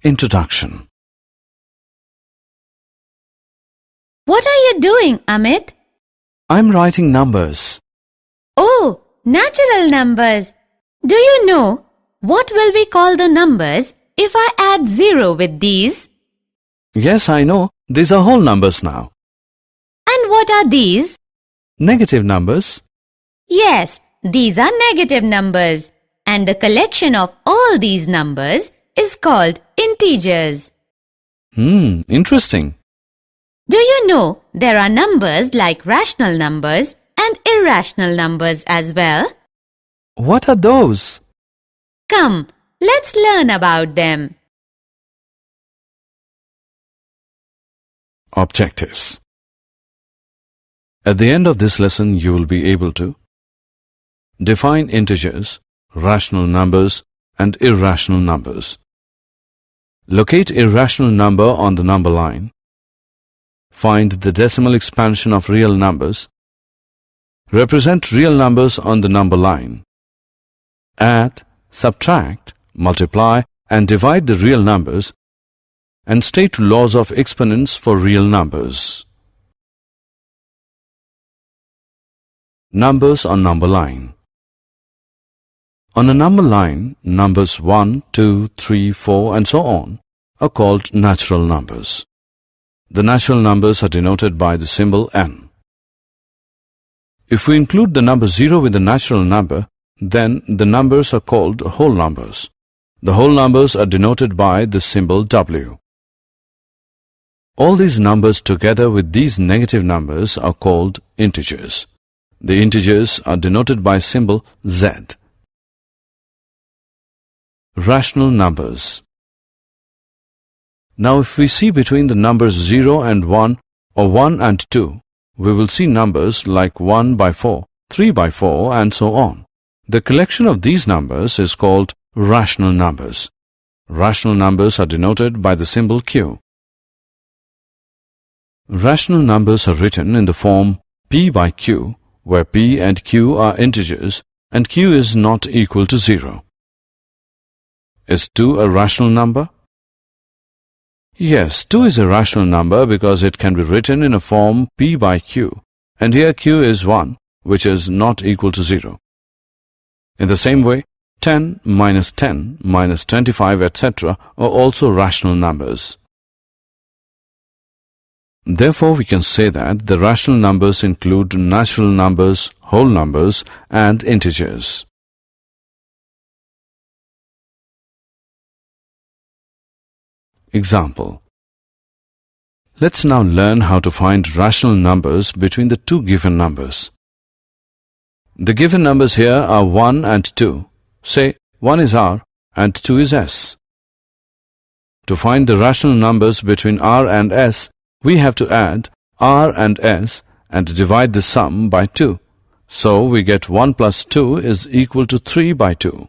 Introduction. What are you doing, Amit? I'm writing numbers. Oh, natural numbers. Do you know what will we call the numbers if I add 0 with these? Yes, I know. These are whole numbers now. And what are these? Negative numbers. Yes, these are negative numbers. And the collection of all these numbers is called integers. Interesting. Do you know there are numbers like rational numbers and irrational numbers as well? What are those? Come, let's learn about them. Objectives. At the end of this lesson, you will be able to define integers, rational numbers, and irrational numbers. Locate irrational number on the number line. Find the decimal expansion of real numbers. Represent real numbers on the number line. Add, subtract, multiply, and divide the real numbers, and state laws of exponents for real numbers. Numbers on number line. On a number line, numbers 1, 2, 3, 4, and so on are called natural numbers. The natural numbers are denoted by the symbol n. If we include the number 0 with the natural number, then the numbers are called whole numbers. The whole numbers are denoted by the symbol w. All these numbers together with these negative numbers are called integers. The integers are denoted by symbol z. Rational numbers. Now if we see between the numbers 0 and 1 or 1 and 2, we will see numbers like 1 by 4, 3 by 4 and so on. The collection of these numbers is called rational numbers. Rational numbers are denoted by the symbol q. Rational numbers are written in the form p by q, where p and q are integers and q is not equal to 0. Is 2 a rational number? Yes, 2 is a rational number because it can be written in a form p by q, and here q is 1, which is not equal to 0. In the same way, 10 minus 25, etc. are also rational numbers. Therefore, we can say that the rational numbers include natural numbers, whole numbers, and integers. Example. Let's now learn how to find rational numbers between the two given numbers. The given numbers here are 1 and 2. Say 1 is r and 2 is s. To find the rational numbers between r and s, we have to add r and s and divide the sum by 2. So we get 1 plus 2 is equal to 3 by 2.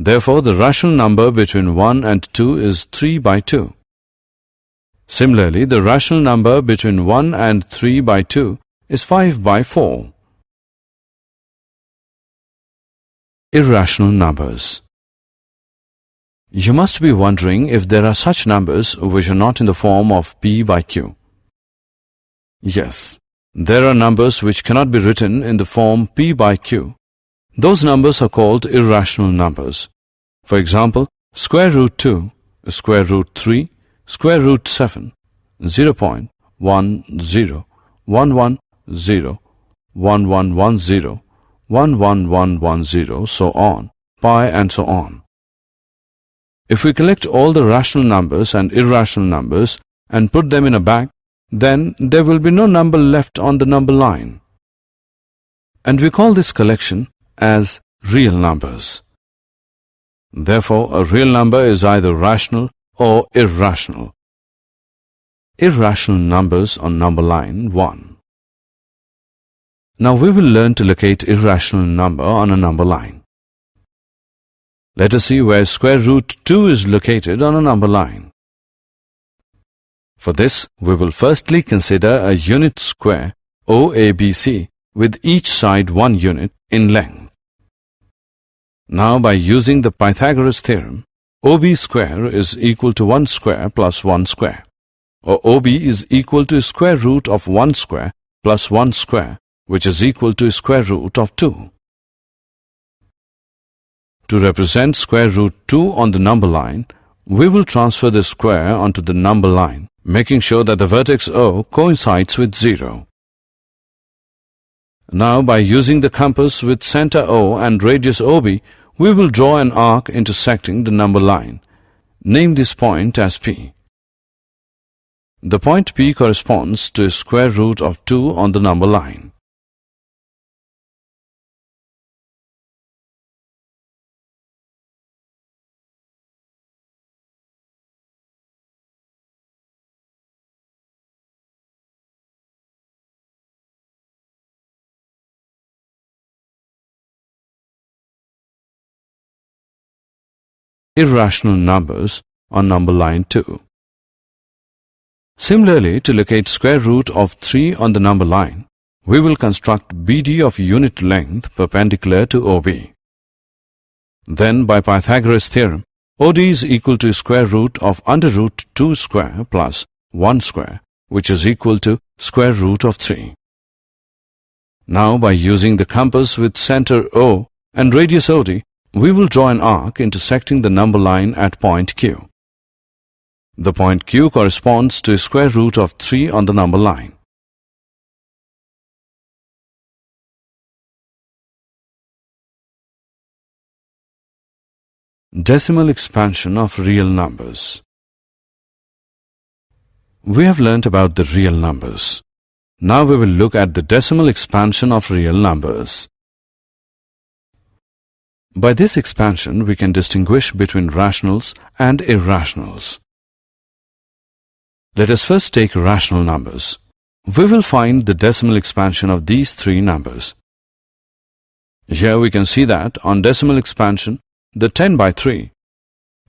Therefore, the rational number between 1 and 2 is 3 by 2. Similarly, the rational number between 1 and 3 by 2 is 5 by 4. Irrational numbers. You must be wondering if there are such numbers which are not in the form of p by q. Yes, there are numbers which cannot be written in the form p by q. Those numbers are called irrational numbers. For example, square root 2, square root 3, square root 7, 0.10, 1110, 1110, 11110, so on, pi and so on. If we collect all the rational numbers and irrational numbers and put them in a bag, then there will be no number left on the number line. And we call this collection as real numbers. Therefore, a real number is either rational or irrational. Irrational numbers on number line 1. Now we will learn to locate irrational number on a number line. Let us see where square root 2 is located on a number line. For this, we will firstly consider a unit square OABC with each side 1 unit in length. Now, by using the Pythagoras theorem, OB square is equal to 1 square plus 1 square, or OB is equal to square root of 1 square plus 1 square, which is equal to square root of 2. To represent square root 2 on the number line, we will transfer the square onto the number line, making sure that the vertex O coincides with 0. Now, by using the compass with center O and radius OB, we will draw an arc intersecting the number line. Name this point as P. The point P corresponds to square root of 2 on the number line. Irrational numbers on number line 2. Similarly, to locate square root of 3 on the number line, we will construct BD of unit length perpendicular to OB. Then, by Pythagoras theorem, OD is equal to square root of under root 2 square plus 1 square, which is equal to square root of 3. Now, by using the compass with center O and radius OD, we will draw an arc intersecting the number line at point Q. The point Q corresponds to square root of 3 on the number line. Decimal expansion of real numbers. We have learnt about the real numbers. Now we will look at the decimal expansion of real numbers. By this expansion, we can distinguish between rationals and irrationals. Let us first take rational numbers. We will find the decimal expansion of these three numbers. Here we can see that on decimal expansion, the 10 by 3.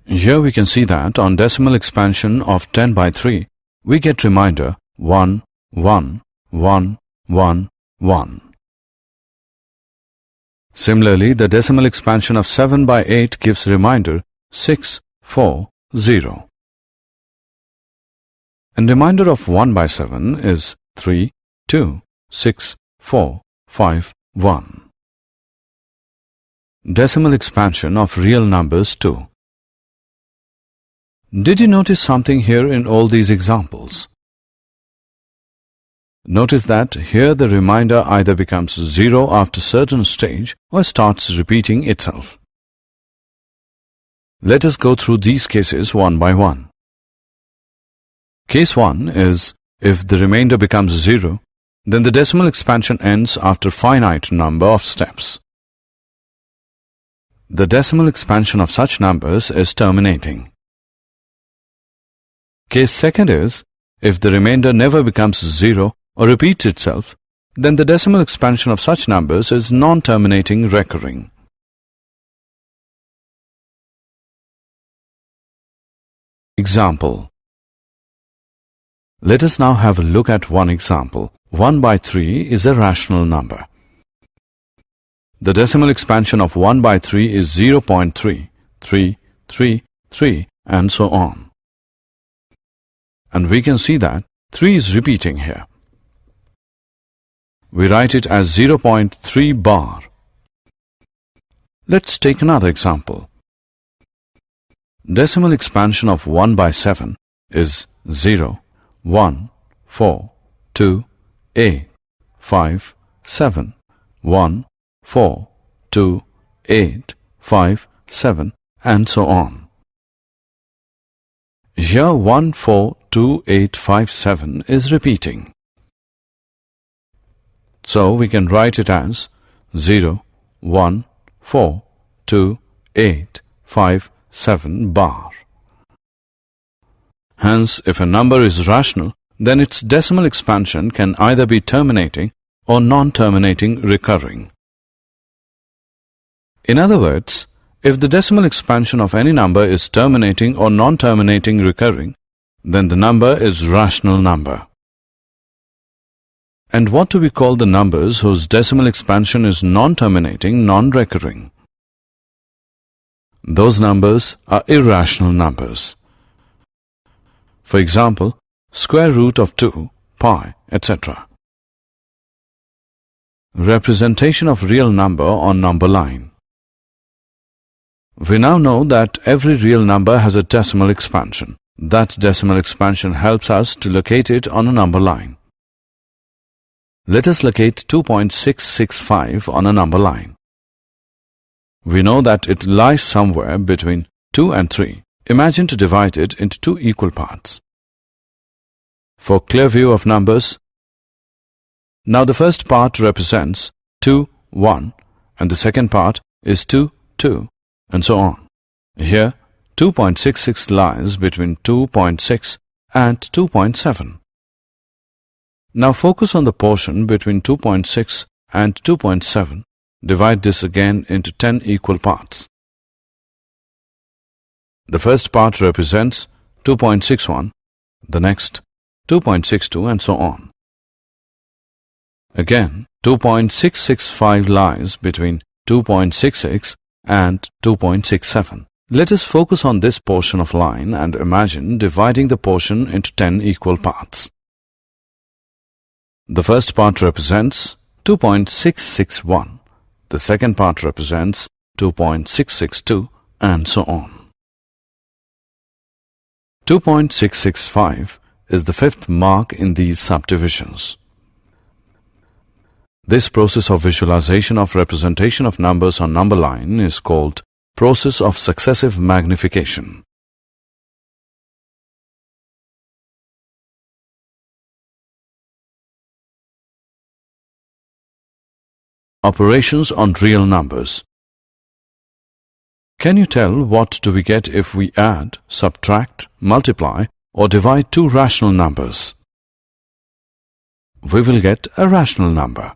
Here we can see that on decimal expansion of 10 by 3, we get remainder 1, 1, 1, 1, 1. Similarly, the decimal expansion of 7 by 8 gives remainder 6, 4, 0. And remainder of 1 by 7 is 3, 2, 6, 4, 5, 1. Decimal expansion of real numbers too. Did you notice something here in all these examples? Notice that here the remainder either becomes 0 after certain stage or starts repeating itself. Let us go through these cases one by one. Case 1 is, if the remainder becomes 0, then the decimal expansion ends after finite number of steps. The decimal expansion of such numbers is terminating. Case 2 is, if the remainder never becomes 0 or repeats itself, then the decimal expansion of such numbers is non-terminating recurring. Example. Let us now have a look at one example. 1 by 3 is a rational number. The decimal expansion of 1 by 3 is 0.3, 3, 3, 3, and so on. And we can see that 3 is repeating here. We write it as 0.3 bar. Let's take another example. Decimal expansion of 1 by 7 is 0, 1, 4, 2, 8, 5, 7, 1, 4, 2, 8, 5, 7, and so on. Here 1, 4, 2, 8, 5, 7 is repeating. So we can write it as 0, 1, 4, 2, 8, 5, 7 bar. Hence, if a number is rational, then its decimal expansion can either be terminating or non-terminating recurring. In other words, if the decimal expansion of any number is terminating or non-terminating recurring, then the number is rational number. And what do we call the numbers whose decimal expansion is non-terminating, non-recurring? those numbers are irrational numbers. For example, square root of 2, pi, etc. Representation of real number on number line. We now know that every real number has a decimal expansion. That decimal expansion helps us to locate it on a number line. Let us locate 2.665 on a number line. We know that it lies somewhere between 2 and 3. Imagine to divide it into two equal parts. For clear view of numbers, now the first part represents 2, 1, and the second part is 2, 2, and so on. Here, 2.66 lies between 2.6 and 2.7. Now focus on the portion between 2.6 and 2.7. Divide this again into 10 equal parts. The first part represents 2.61, the next 2.62, and so on. Again, 2.665 lies between 2.66 and 2.67. Let us focus on this portion of line and imagine dividing the portion into 10 equal parts. The first part represents 2.661. The second part represents 2.662, and so on. 2.665 is the fifth mark in these subdivisions. This process of visualization of representation of numbers on number line is called process of successive magnification. Operations on real numbers. Can you tell what do we get if we add, subtract, multiply, or divide two rational numbers? We will get a rational number.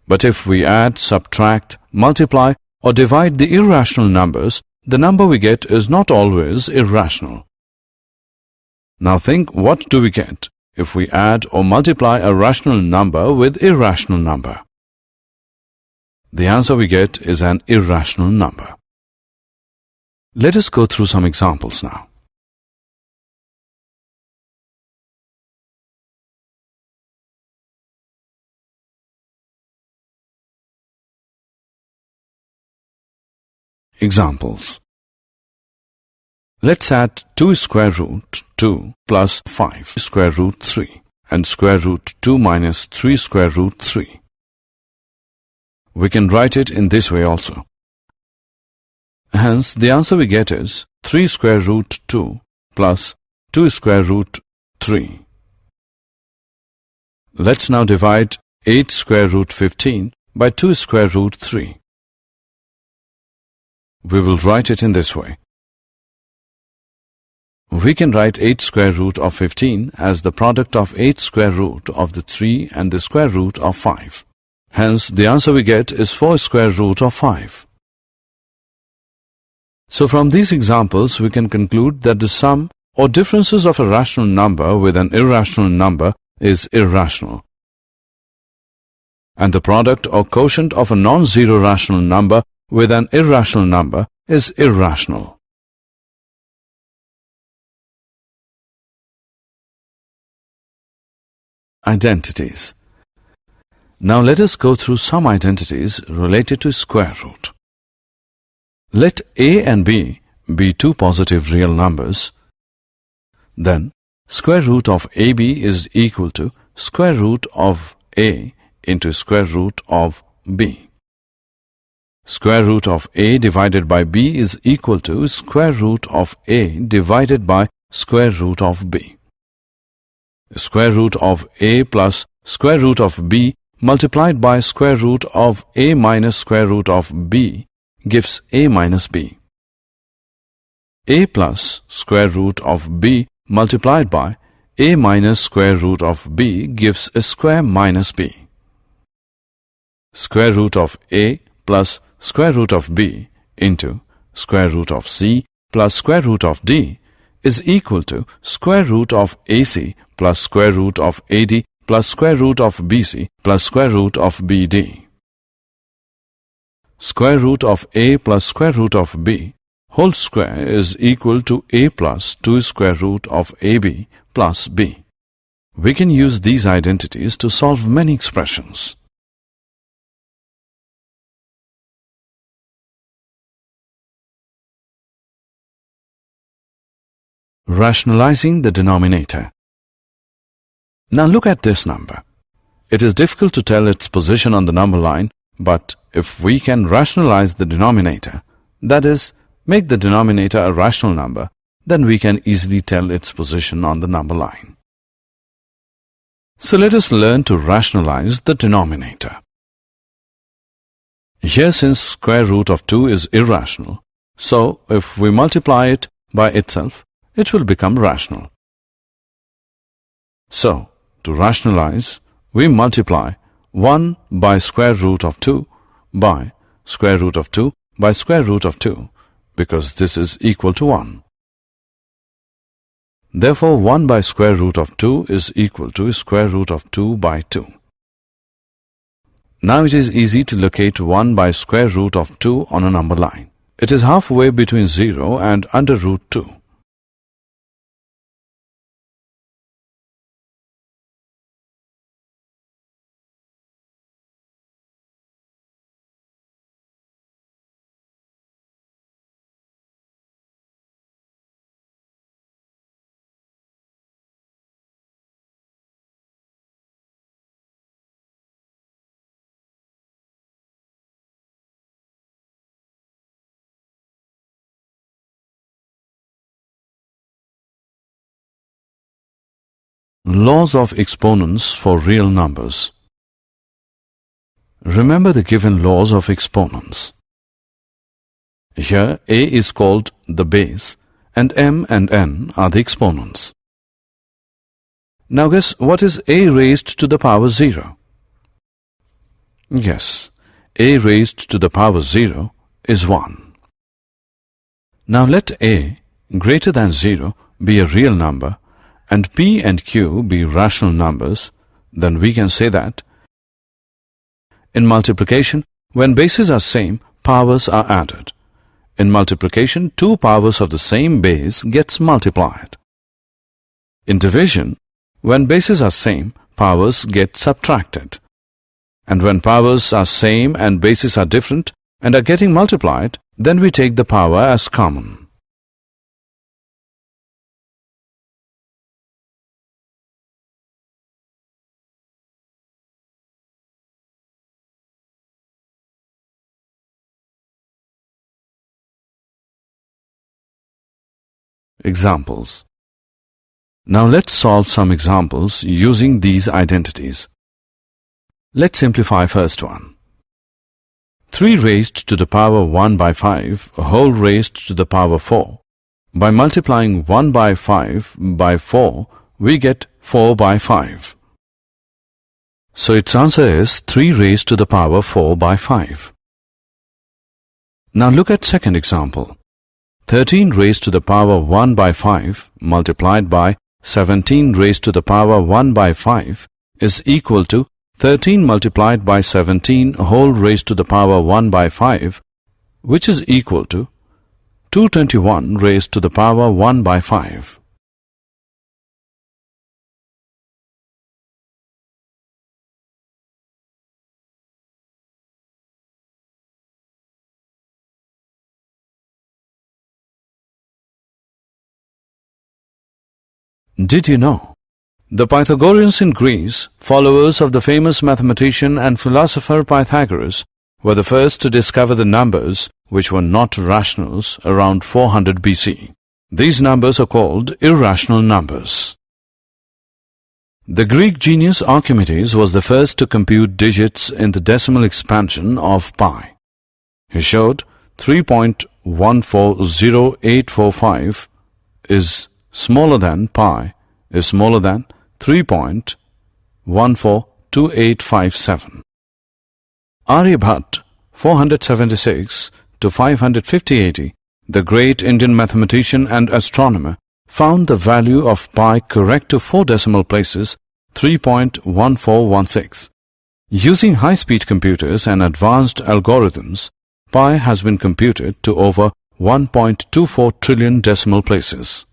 But if we add, subtract, multiply, or divide the irrational numbers, the number we get is not always irrational. Now think, what do we get if we add or multiply a rational number with irrational number? The answer we get is an irrational number. Let us go through some examples now. Examples. Let's add 2 square root 2 plus 5 square root 3 and square root 2 minus 3 square root 3. We can write it in this way also. Hence, the answer we get is 3 square root 2 plus 2 square root 3. Let's now divide 8 square root 15 by 2 square root 3. We will write it in this way. We can write 8 square root of 15 as the product of 8 square root of the 3 and the square root of 5. Hence, the answer we get is 4 square root of 5. So from these examples, we can conclude that the sum or differences of a rational number with an irrational number is irrational, and the product or quotient of a non-zero rational number with an irrational number is irrational. Identities. Now let us go through some identities related to square root. Let a and b be two positive real numbers. Then square root of ab is equal to square root of a into square root of b. Square root of a divided by b is equal to square root of a divided by square root of b. Square root of a plus square root of b multiplied by square root of a minus square root of b gives a minus b. A plus square root of b multiplied by a minus square root of b gives a square minus b. Square root of a plus square root of b into square root of c plus square root of d is equal to square root of ac plus square root of ad plus square root of bc plus square root of bd. square root of a plus square root of b whole square is equal to a plus 2 square root of ab plus b. We can use these identities to solve many expressions. Rationalizing the denominator. Now look at this number. It is difficult to tell its position on the number line, but if we can rationalize the denominator, that is, make the denominator a rational number, then we can easily tell its position on the number line. So let us learn to rationalize the denominator. Here, since square root of 2 is irrational, so if we multiply it by itself, it will become rational. So, to rationalize, we multiply 1 by square root of 2 by square root of 2 by square root of 2, because this is equal to 1. Therefore, 1 by square root of 2 is equal to square root of 2 by 2. Now it is easy to locate 1 by square root of 2 on a number line. It is halfway between 0 and under root 2. Laws of exponents for real numbers. Remember the given laws of exponents. Here a is called the base and m and n are the exponents. Now guess what is a raised to the power 0? Yes, a raised to the power 0 is 1. Now let a greater than 0 be a real number and p and q be rational numbers, then we can say that in multiplication, when bases are same, powers are added. In multiplication, two powers of the same base gets multiplied. In division, when bases are same, powers get subtracted. And when powers are same and bases are different and are getting multiplied, then we take the power as common. Examples. Now let's solve some examples using these identities. Let's simplify first one. 3 raised to the power 1 by 5 whole raised to the power 4. By multiplying 1 by 5 by 4, we get 4 by 5. So its answer is 3 raised to the power 4 by 5. Now look at second example. 13 raised to the power 1 by 5 multiplied by 17 raised to the power 1 by 5 is equal to 13 multiplied by 17 whole raised to the power 1 by 5, which is equal to 221 raised to the power 1 by 5. Did you know? The Pythagoreans in Greece, followers of the famous mathematician and philosopher Pythagoras, were the first to discover the numbers which were not rationals around 400 BC. These numbers are called irrational numbers. The Greek genius Archimedes was the first to compute digits in the decimal expansion of pi. He showed 3.140845 is smaller than pi is smaller than 3.142857. Aryabhat, 476 to 550 AD, the great Indian mathematician and astronomer, found the value of pi correct to 4 decimal places, 3.1416. Using high-speed computers and advanced algorithms, pi has been computed to over 1.24 trillion decimal places.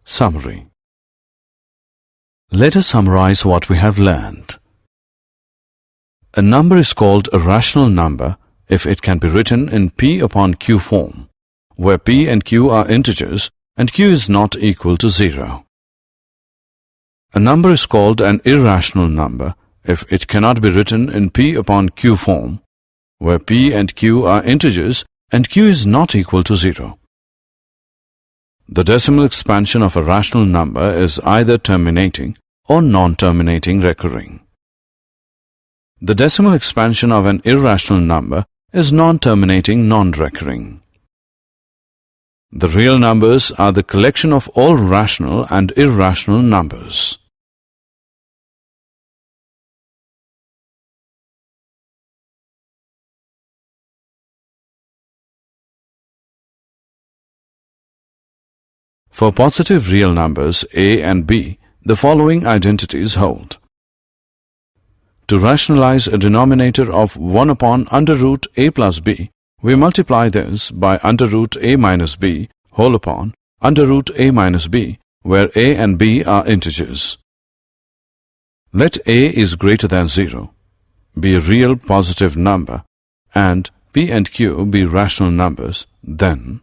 Summary. Let us summarize what we have learned. A number is called a rational number if it can be written in P upon Q form, where P and Q are integers and Q is not equal to 0. A number is called an irrational number if it cannot be written in P upon Q form, where P and Q are integers and Q is not equal to 0. The decimal expansion of a rational number is either terminating or non-terminating recurring. The decimal expansion of an irrational number is non-terminating non-recurring. The real numbers are the collection of all rational and irrational numbers. For positive real numbers a and b, the following identities hold. To rationalize a denominator of 1 upon under root a plus b, we multiply this by under root a minus b whole upon under root a minus b, where a and b are integers. Let a is greater than 0, be a real positive number, and p and q be rational numbers, then